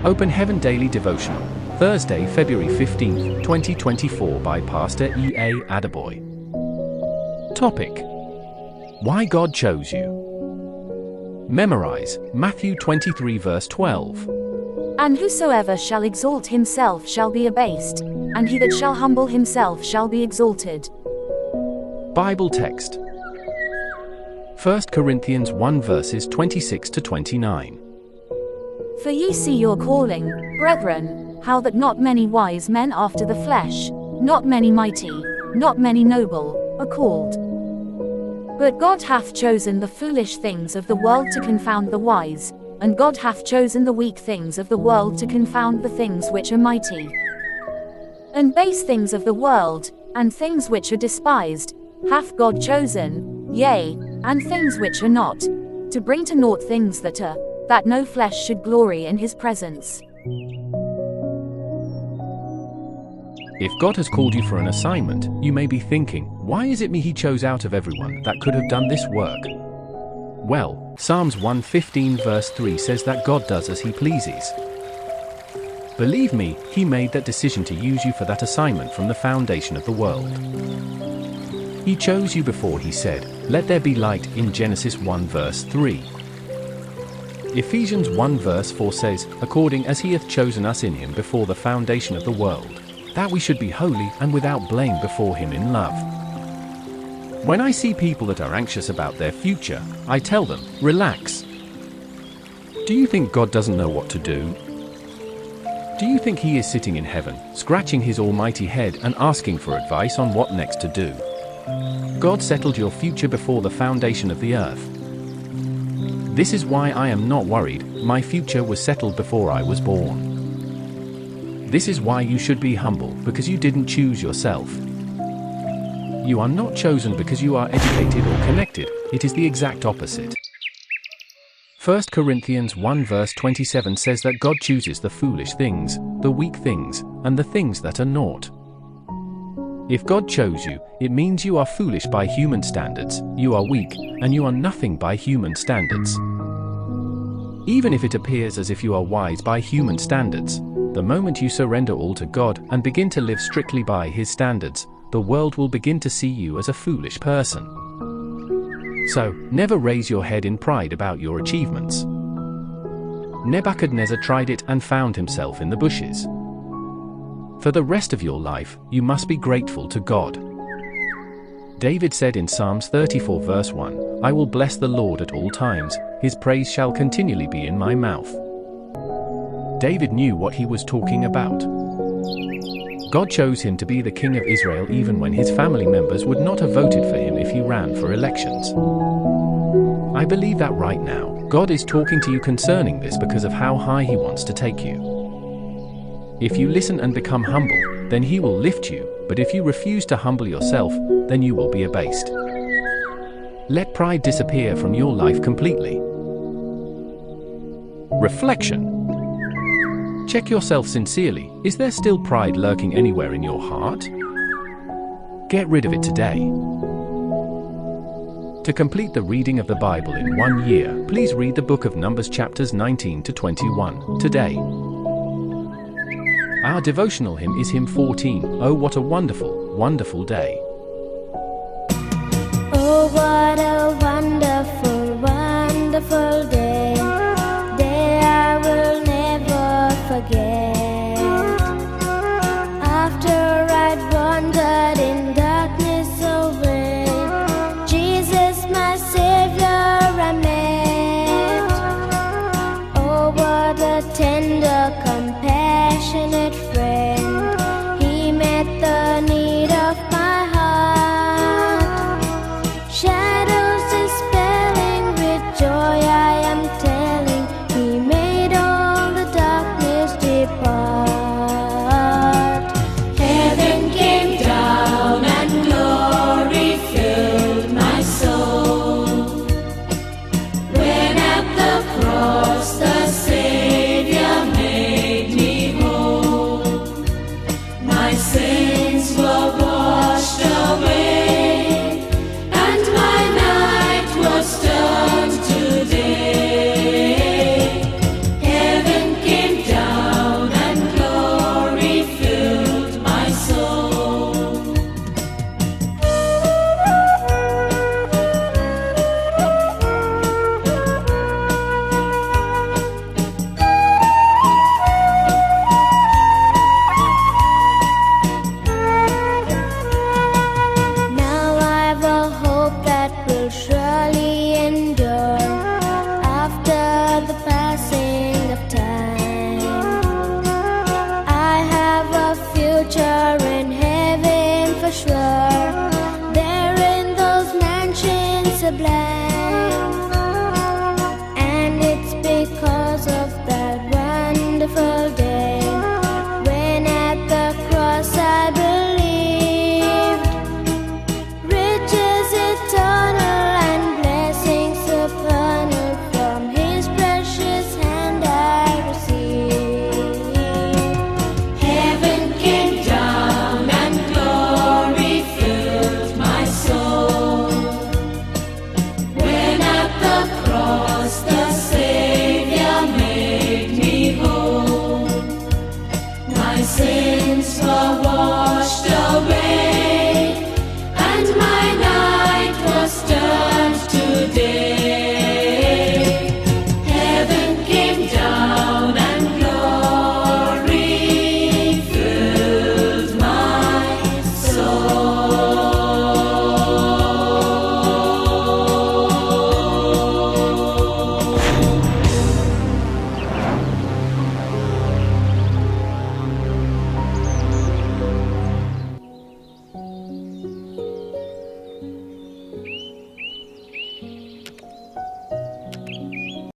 Open Heaven Daily Devotional, Thursday, February 15, 2024 by Pastor E.A Adeboye. Topic: Why God Chose You. Memorize Matthew 23 verse 12. And whosoever shall exalt himself shall be abased, and he that shall humble himself shall be exalted. Bible text: 1 Corinthians 1 verses 26 to 29. For ye see your calling, brethren, how that not many wise men after the flesh, not many mighty, not many noble, are called. But God hath chosen the foolish things of the world to confound the wise, and God hath chosen the weak things of the world to confound the things which are mighty. And base things of the world, and things which are despised, hath God chosen, yea, and things which are not, to bring to naught things that are, that no flesh should glory in his presence. If God has called you for an assignment, you may be thinking, why is it me he chose out of everyone that could have done this work? Well, Psalms 115 verse 3 says that God does as he pleases. Believe me, he made that decision to use you for that assignment from the foundation of the world. He chose you before he said, "Let there be light" in Genesis 1 verse 3. Ephesians 1 verse 4 says, "According as he hath chosen us in him before the foundation of the world, that we should be holy and without blame before him in love." When I see people that are anxious about their future, I tell them, relax. Do you think God doesn't know what to do? Do you think he is sitting in heaven, scratching his almighty head and asking for advice on what next to do? God settled your future before the foundation of the earth. This is why I am not worried. My future was settled before I was born. This is why you should be humble, because you didn't choose yourself. You are not chosen because you are educated or connected. It is the exact opposite. 1 Corinthians 1 verse 27 says that God chooses the foolish things, the weak things, and the things that are naught. If God chose you, it means you are foolish by human standards, you are weak, and you are nothing by human standards. Even if it appears as if you are wise by human standards, the moment you surrender all to God and begin to live strictly by his standards, the world will begin to see you as a foolish person. So, never raise your head in pride about your achievements. Nebuchadnezzar tried it and found himself in the bushes. For the rest of your life, you must be grateful to God. David said in Psalms 34 verse 1, "I will bless the Lord at all times, his praise shall continually be in my mouth." David knew what he was talking about. God chose him to be the king of Israel even when his family members would not have voted for him if he ran for elections. I believe that right now, God is talking to you concerning this because of how high he wants to take you. If you listen and become humble, then he will lift you, but if you refuse to humble yourself, then you will be abased. Let pride disappear from your life completely. Reflection. Check yourself sincerely. Is there still pride lurking anywhere in your heart? Get rid of it today. To complete the reading of the Bible in 1 year, please read the book of Numbers chapters 19 to 21 today. Our devotional hymn is hymn 14, "Oh What a Wonderful, Wonderful Day." Oh, what a wonderful, wonderful day, day I will never forget. After I'd wandered in darkness away, Jesus my Saviour I met. Oh, what a tender, compassionate friend, he met the need of my heart. Shadows dispelling, with joy I am telling, he made all the darkness depart. joyful day.